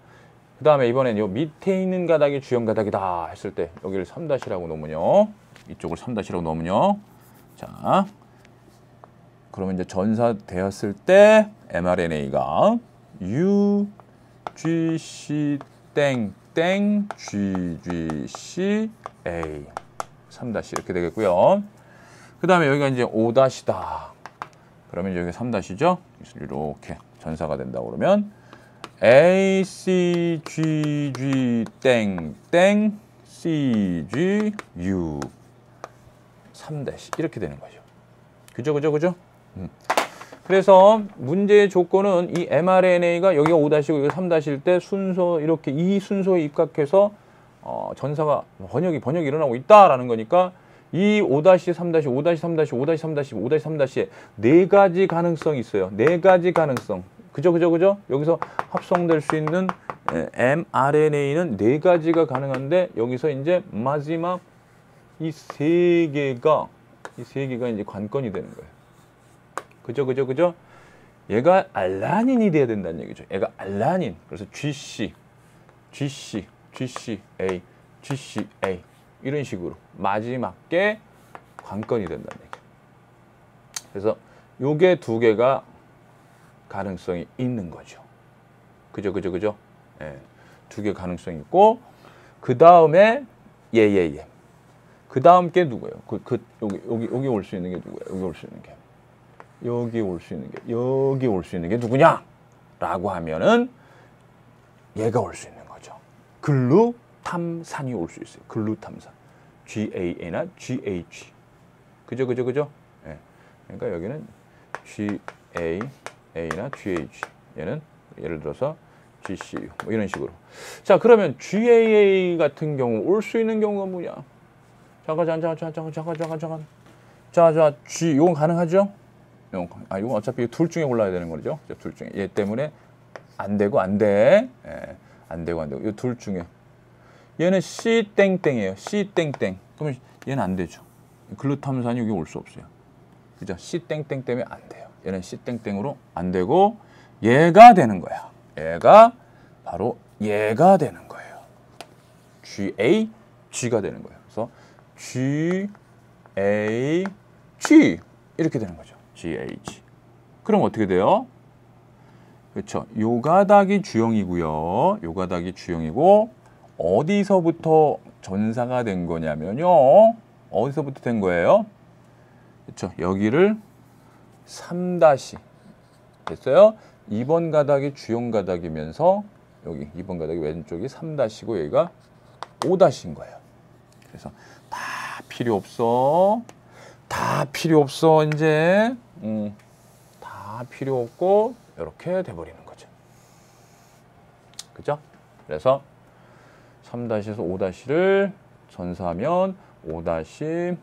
그 다음에 이번엔 요 밑에 있는 가닥이 주형 가닥이다 했을 때 여기를 3-라고 놓으면요. 이쪽을 3-라고 놓으면요. 자, 그러면 이제 전사되었을 때 mRNA가 UGC 땡땡 GGCA 3- 이렇게 되겠고요. 그 다음에 여기가 이제 5-다. 그러면 여기가 3-죠? 이렇게 전사가 된다고 그러면 ACGG 땡땡 CGU 3- 이렇게 되는 거죠. 그죠? 그래서 문제의 조건은 이 mRNA가 여기가 5-고 여기가 3-일 때 순서 이렇게 이 순서에 입각해서 전사가 번역이 일어나고 있다라는 거니까 이 5-3-, 5-3-, 5-3-, 5-3-에 4가지 가능성이 있어요. 4가지 가능성. 그죠? 여기서 합성될 수 있는 mRNA는 4가지가 가능한데 여기서 이제 마지막 이 3개가 이제 관건이 되는 거예요. 그죠? 얘가 알라닌이 돼야 된다는 얘기죠. 얘가 알라닌. 그래서 GC, GCA 이런 식으로 마지막 게 관건이 된다는 얘기죠. 그래서 요게 2개가 가능성이 있는 거죠. 그죠? 예. 두 개 가능성이 있고 그 다음에 예. 그 다음 게 누구예요? 여기 올 수 있는 게 누구예요? 여기 올 수 있는 게 여기 올 수 있는 게 여기 올 수 있는 게 누구냐? 라고 하면은 얘가 올 수 있는 거죠. 글루탐산이 올 수 있어요. 글루탐산. GA나 GH. 그죠? 예. 그러니까 여기는 GA나 GH. 얘는 예를 들어서 GCU. 뭐 이런 식으로. 자, 그러면 GAA 같은 경우 올 수 있는 경우가 뭐냐? 잠깐. 자, G, 이건 가능하죠? 이건 어차피 둘 중에 골라야 되는 거죠. 둘 중에. 얘 때문에 안 되고, 안 돼. 예, 안 되고. 이 둘 중에. 얘는 C 땡땡이에요. C 땡땡. 그러면 얘는 안 되죠. 글루탐산이 여기 올 수 없어요. 그죠? C 땡땡 때문에 안 돼요. 얘는 C 땡땡으로 안 되고, 얘가 되는 거야. 얘가 바로 얘가 되는 거예요. GAG가 되는 거예요. 그래서 GAG 이렇게 되는 거죠. GAG. 그럼 어떻게 돼요? 그렇죠. 요 가닥이 주형이고요. 요 가닥이 주형이고 어디서부터 전사가 된 거냐면요. 어디서부터 된 거예요? 그렇죠. 여기를 3- 됐어요? 2번 가닥이 주형 가닥이면서 여기 2번 가닥이 왼쪽이 3-고 여기가 5-인 거예요. 그래서 다 필요 없어. 다 필요 없어 이제. 다 필요 없고 이렇게 돼버리는 거죠. 그죠? 그래서 3-에서 5-를 전사하면 5-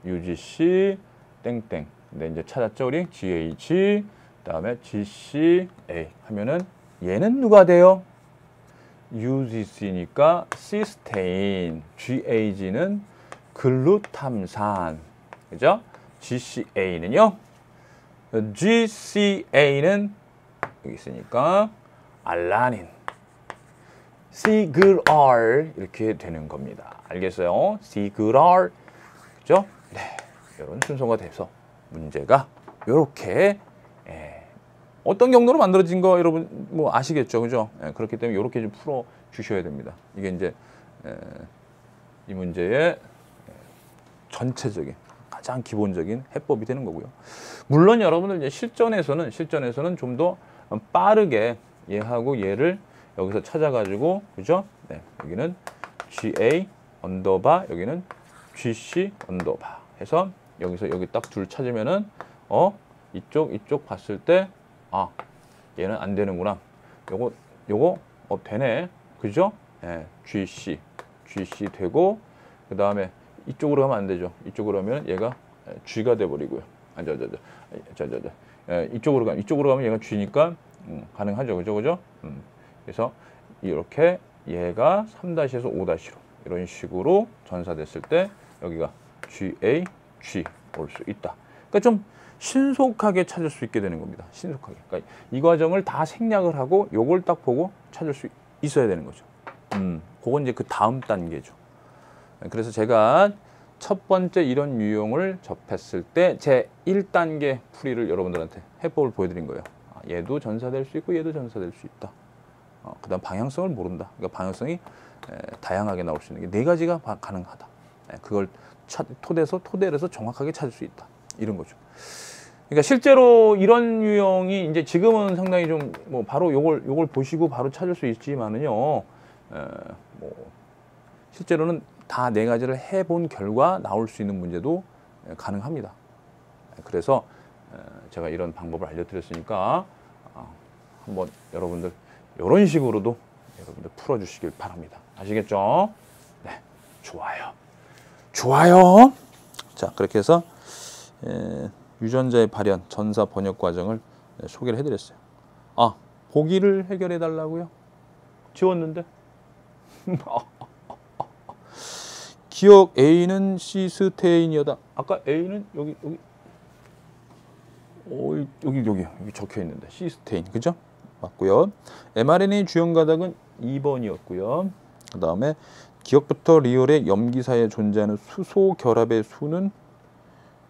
UGC 땡땡. 근데 이제 찾았죠 우리? GH 그다음에 GCA 하면은 얘는 누가 돼요? UGC니까 시스테인, GAG는 글루탐산, 그죠? GCA는요, GCA는 여기 있으니까 알라닌, 시그랄 이렇게 되는 겁니다. 알겠어요? 시그랄, 그죠? 네, 이런 순서가 돼서 문제가 이렇게. 어떤 경로로 만들어진 거 여러분 뭐 아시겠죠, 그죠? 그렇기 때문에 이렇게 좀 풀어 주셔야 됩니다. 이게 이제 이 문제의 전체적인 가장 기본적인 해법이 되는 거고요. 물론 여러분들 이제 실전에서는 좀 더 빠르게 얘하고 얘를 여기서 찾아가지고, 그죠? 네, 여기는 GA 언더바, 여기는 GC 언더바 해서 여기서 여기 딱 둘 찾으면은 이쪽 봤을 때 얘는 안 되는구나. 요거 되네. 그죠? GC 되고 그 다음에 이쪽으로 가면 안 되죠. 이쪽으로 가면 얘가 G가 돼 버리고요. 이쪽으로 가면 얘가 G니까 가능하죠. 그죠? 그래서 이렇게 얘가 3-에서 5-로 이런 식으로 전사됐을 때 여기가 GAG 올 수 있다. 그러니까 좀 신속하게 찾을 수 있게 되는 겁니다. 신속하게. 그러니까 이 과정을 다 생략을 하고 요걸 딱 보고 찾을 수 있어야 되는 거죠. 그건 이제 그 다음 단계죠. 그래서 제가 첫 번째 이런 유형을 접했을 때 제 1단계 풀이를 여러분들한테 해법을 보여드린 거예요. 얘도 전사될 수 있고 얘도 전사될 수 있다. 그 다음 방향성을 모른다. 그러니까 방향성이 다양하게 나올 수 있는 게 4가지가 가능하다. 그걸 토대로 해서 정확하게 찾을 수 있다. 이런 거죠. 그러니까 실제로 이런 유형이 이제 지금은 상당히 좀 뭐 바로 요걸 보시고 바로 찾을 수 있지만은요, 뭐 실제로는 다 4가지를 해본 결과 나올 수 있는 문제도 가능합니다. 그래서 제가 이런 방법을 알려드렸으니까 한번 여러분들 이런 식으로도 여러분들 풀어주시길 바랍니다. 아시겠죠? 네, 좋아요. 자, 그렇게 해서 유전자의 발현, 전사 번역 과정을 소개를 해드렸어요. 보기를 해결해 달라고요? 지웠는데? 기억 A는 시스테인이다. 아까 A는 여기 적혀 있는데 시스테인, 그죠? 맞고요. mRNA 주형 가닥은 2번이었고요. 그 다음에 기억부터 리얼의 염기사에 존재하는 수소 결합의 수는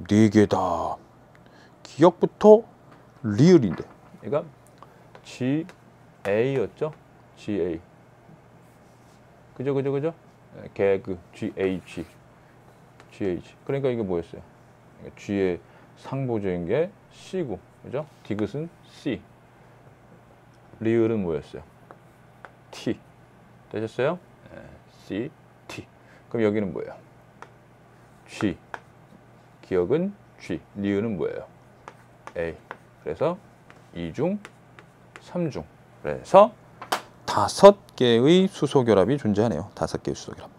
4개다. 기억부터 리얼인데 얘가 GA였죠? GA. 그죠? 개그, GH. 그러니까 이게 뭐였어요? G의 상보적인 게 C고, 그죠? 디귿은 C. 리을은 뭐였어요? T. 되셨어요? C, T. 그럼 여기는 뭐예요? G. 기억은 G. 리을은 뭐예요? A. 그래서 2중, 3중. 그래서 5개의 수소결합이 존재하네요. 5개의 수소결합.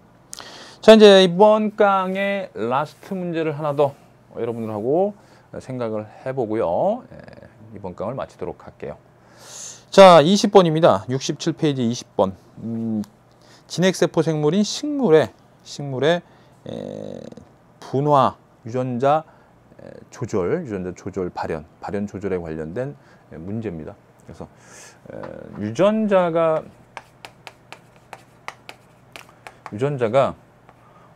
자, 이제 이번 강의 라스트 문제를 하나 더 여러분들하고 생각을 해보고요. 이번 강을 마치도록 할게요. 자, 20번입니다. 67페이지 20번. 진핵세포 생물인 식물의 분화, 유전자 조절, 발현 조절에 관련된 문제입니다. 그래서 유전자가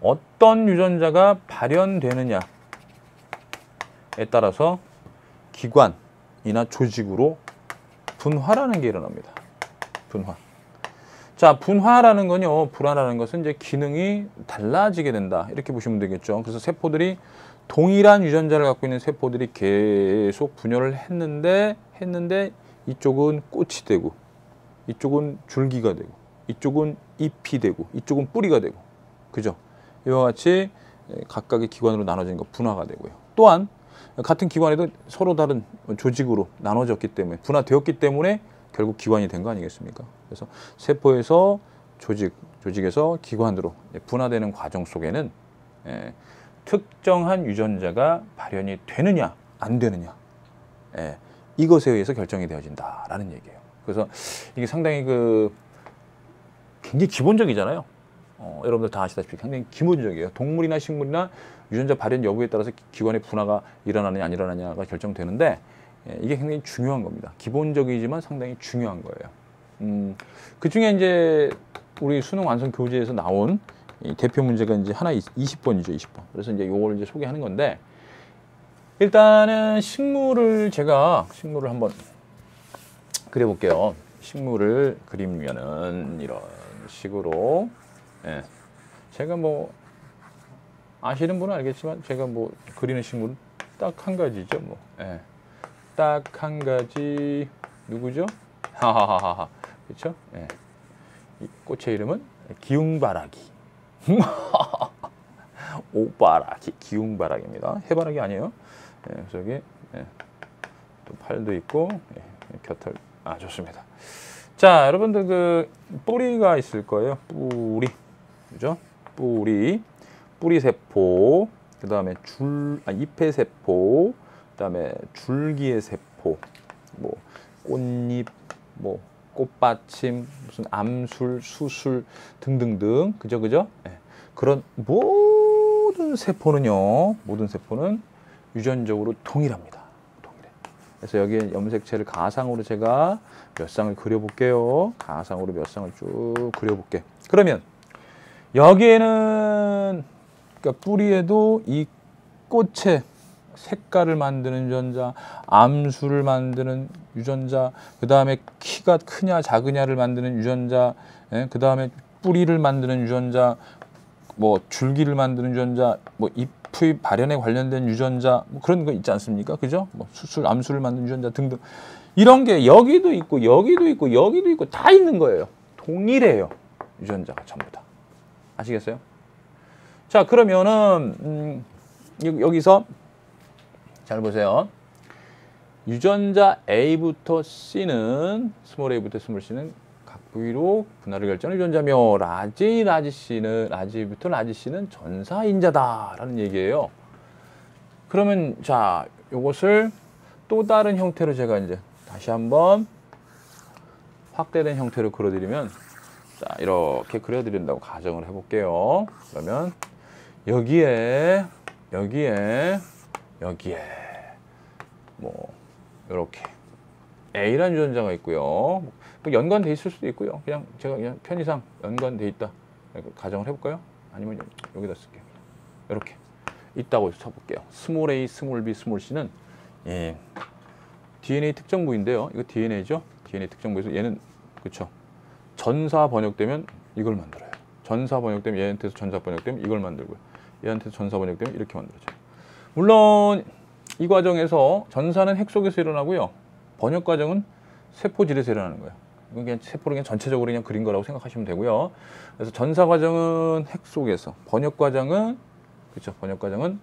어떤 유전자가 발현되느냐에 따라서 기관이나 조직으로 분화라는 게 일어납니다. 분화. 자, 분화라는 건요, 분화라는 것은 이제 기능이 달라지게 된다. 이렇게 보시면 되겠죠. 그래서 세포들이 동일한 유전자를 갖고 있는 세포들이 계속 분열을 했는데 이쪽은 꽃이 되고, 이쪽은 줄기가 되고, 이쪽은 잎이 되고, 이쪽은 뿌리가 되고, 그죠? 이와 같이 각각의 기관으로 나눠진 거 분화가 되고요. 또한 같은 기관에도 서로 다른 조직으로 나눠졌기 때문에, 분화되었기 때문에 결국 기관이 된 거 아니겠습니까? 그래서 세포에서 조직에서 기관으로 분화되는 과정 속에는 특정한 유전자가 발현이 되느냐 안 되느냐, 이것에 의해서 결정이 되어진다라는 얘기예요. 그래서 이게 상당히 굉장히 기본적이잖아요. 여러분들 다 아시다시피 굉장히 기본적이에요. 동물이나 식물이나 유전자 발현 여부에 따라서 기관의 분화가 일어나느냐 안 일어나느냐가 결정되는데, 이게 굉장히 중요한 겁니다. 기본적이지만 상당히 중요한 거예요. 그 중에 이제 우리 수능 완성 교재에서 나온 이 대표 문제가 이제 하나 20번이죠, 20번. 그래서 이제 요걸 이제 소개하는 건데, 일단은 제가 식물을 한번 그려볼게요. 식물을 그리면은 이런 식으로, 제가 뭐 아시는 분은 알겠지만 제가 뭐 그리는 식물은 딱 한 가지죠, 뭐. 딱 한 가지. 누구죠? 하하하하. 그렇죠? 이 꽃의 이름은 기웅바라기. 오바라기, 기웅바라기입니다. 해바라기 아니에요. 그래서 여기 또 팔도 있고, 곁을. 좋습니다. 자, 여러분들 뿌리가 있을 거예요. 뿌리, 그죠? 뿌리 세포, 그 다음에 잎의 세포, 그 다음에 줄기의 세포, 뭐 꽃잎, 뭐 꽃받침, 무슨 암술, 수술 등등등, 그죠? 그런 모든 세포는 유전적으로 동일합니다. 동일해. 그래서 여기에 염색체를 가상으로 제가 몇 쌍을 그려볼게요. 가상으로 몇 쌍을 쭉 그려볼게. 그러면 여기에는, 그러니까 뿌리에도 이 꽃의 색깔을 만드는 유전자, 암술을 만드는 유전자, 그 다음에 키가 크냐 작으냐를 만드는 유전자, 그 다음에 뿌리를 만드는 유전자, 뭐 줄기를 만드는 유전자, 뭐 잎의 발현에 관련된 유전자, 뭐 그런 거 있지 않습니까? 그죠? 뭐 수술, 암술을 만드는 유전자 등등, 이런 게 여기도 있고 여기도 있고 여기도 있고 다 있는 거예요. 동일해요. 유전자가 전부 다. 아시겠어요? 자, 그러면은 여기서 잘 보세요. 유전자 A부터 C는, 스몰 A부터 스몰 C는 각 부위로 분할을 결정하는 유전자며, 라지부터 라지 C는 전사인자다라는 얘기예요. 그러면 자, 요것을 또 다른 형태로 제가 이제 다시 한번 확대된 형태로 그려드리면, 자, 이렇게 그려드린다고 가정을 해볼게요. 그러면 여기에 뭐 이렇게 A라는 유전자가 있고요. 뭐 연관돼 있을 수도 있고요. 제가 그냥 편의상 연관돼 있다 가정을 해볼까요? 아니면 여기다 쓸게요. 이렇게 있다고 쳐볼게요. 스몰 A, 스몰 B, 스몰 C는 DNA 특정 부위인데요. 이거 DNA죠. DNA 특정 부위에서 얘는, 그쵸, 전사 번역되면 이걸 만들어요. 전사 번역되면 얘한테서 전사 번역되면 이걸 만들고요. 얘한테서 전사 번역되면 이렇게 만들어져요. 물론 이 과정에서 전사는 핵 속에서 일어나고요. 번역 과정은 세포질에서 일어나는 거예요. 이건 그냥 세포를 그냥 전체적으로 그냥 그린 거라고 생각하시면 되고요. 그래서 전사 과정은 핵 속에서, 번역 과정은 그렇죠. 번역 과정은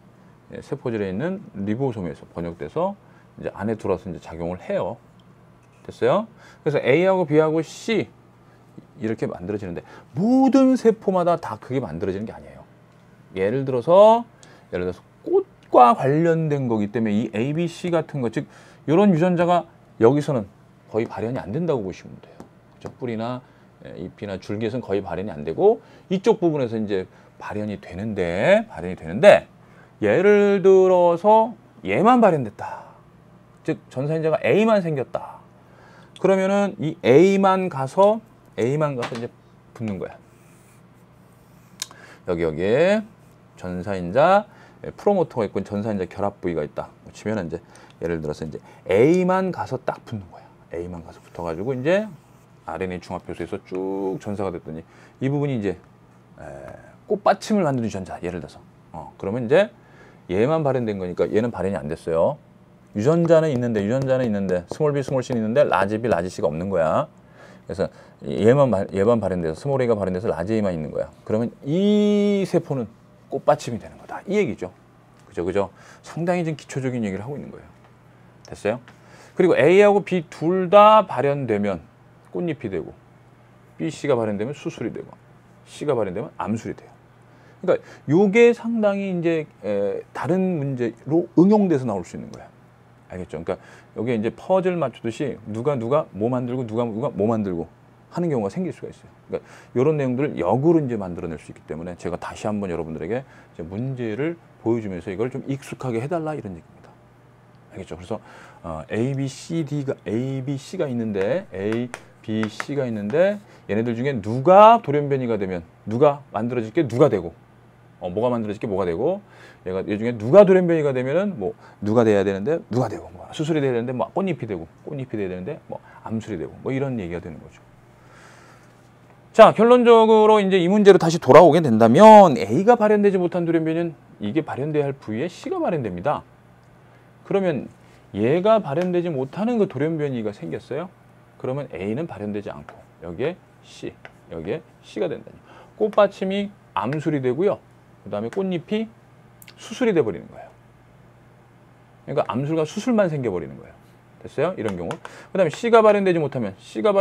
세포질에 있는 리보솜에서 번역돼서 이제 안에 들어와서 이제 작용을 해요. 됐어요? 그래서 A하고 B하고 C 이렇게 만들어지는데 모든 세포마다 다 그게 만들어지는 게 아니에요. 예를 들어서 꽃과 관련된 거기 때문에 이 A, B, C 같은 거, 즉 이런 유전자가 여기서는 거의 발현이 안 된다고 보시면 돼요. 그렇죠? 뿌리나 잎이나 줄기에서는 거의 발현이 안 되고 이쪽 부분에서 이제 발현이 되는데 예를 들어서 얘만 발현됐다. 즉 전사인자가 A만 생겼다. 그러면은 이 A만 가서 이제 붙는 거야. 여기에 전사인자 프로모터가 있고 전사인자 결합 부위가 있다. 치면 이제 예를 들어서 이제 A만 가서 딱 붙는 거야. A만 가서 붙어가지고 이제 RNA 중합효소에서 쭉 전사가 됐더니 이 부분이 이제 꽃받침을 만드는 유전자. 예를 들어서 그러면 이제 얘만 발현된 거니까 얘는 발현이 안 됐어요. 유전자는 있는데 스몰 B, 스몰 C는 있는데 라지 B, 라지 C가 없는 거야. 그래서 얘만 발현돼서 스몰 A가 발현돼서 라지 A만 있는 거야. 그러면 이 세포는 꽃받침이 되는 거다. 이 얘기죠. 그죠? 상당히 좀 기초적인 얘기를 하고 있는 거예요. 됐어요? 그리고 A하고 B 둘 다 발현되면 꽃잎이 되고 B, C가 발현되면 수술이 되고 C가 발현되면 암술이 돼요. 그러니까 요게 상당히 이제 다른 문제로 응용돼서 나올 수 있는 거야. 알겠죠? 그러니까 여기에 이제 퍼즐 맞추듯이 누가 뭐 만들고 누가 뭐 만들고 하는 경우가 생길 수가 있어요. 그러니까 이런 내용들을 역으로 이제 만들어낼 수 있기 때문에 제가 다시 한번 여러분들에게 이제 문제를 보여주면서 이걸 좀 익숙하게 해달라 이런 얘기입니다. 알겠죠? 그래서 A, B, C가 있는데 얘네들 중에 누가 돌연변이가 되면 누가 만들어질 게 누가 되고 뭐가 만들어질 게 뭐가 되고 얘 중에 누가 돌연변이가 되면은 뭐 누가 돼야 되는데 누가 되고 뭐 수술이 돼야 되는데 뭐 꽃잎이 돼야 되는데 뭐 암술이 되고 뭐 이런 얘기가 되는 거죠. 자, 결론적으로 이제 이 문제로 다시 돌아오게 된다면 A가 발현되지 못한 돌연변이는 이게 발현돼야 할 부위에 C가 발현됩니다. 그러면 얘가 발현되지 못하는 그 돌연변이가 생겼어요. 그러면 A는 발현되지 않고 여기에 C가 된다니. 꽃받침이 암술이 되고요. 그 다음에 꽃잎이 수술이 돼버리는 거예요. 그러니까 암술과 수술만 생겨버리는 거예요. 됐어요? 이런 경우. 그 다음에 C가 발현되지 못하면 C가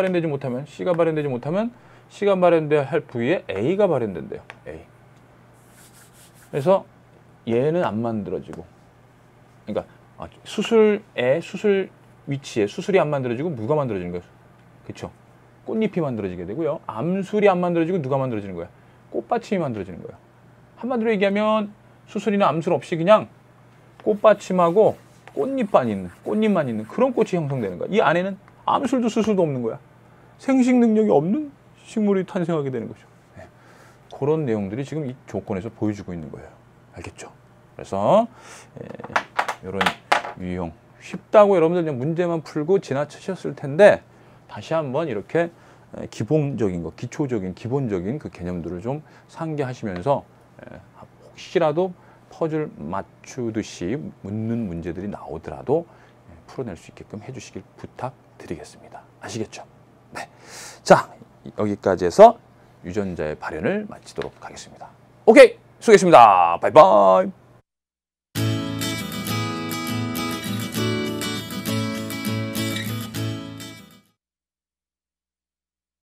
발현돼야 할 부위에 A가 발현된대요. A. 그래서 얘는 안 만들어지고, 그러니까 수술 위치에 수술이 안 만들어지고 누가 만들어지는 거예요? 그렇죠? 꽃잎이 만들어지게 되고요. 암술이 안 만들어지고 누가 만들어지는 거야? 꽃받침이 만들어지는 거예요. 한마디로 얘기하면 수술이나 암술 없이 그냥 꽃받침하고 꽃잎만 있는 그런 꽃이 형성되는 거야. 이 안에는 암술도 수술도 없는 거야. 생식 능력이 없는 식물이 탄생하게 되는 거죠. 네. 그런 내용들이 지금 이 조건에서 보여주고 있는 거예요. 알겠죠? 그래서 이런 유형 쉽다고 여러분들 그냥 문제만 풀고 지나치셨을 텐데 다시 한번 이렇게 기본적인 거, 기본적인 그 개념들을 좀 상기하시면서 혹시라도 퍼즐 맞추듯이 묻는 문제들이 나오더라도 풀어낼 수 있게끔 해주시길 부탁드리겠습니다. 아시겠죠? 네. 자, 여기까지 해서 유전자의 발현을 마치도록 하겠습니다. 오케이, 수고했습니다. 바이바이.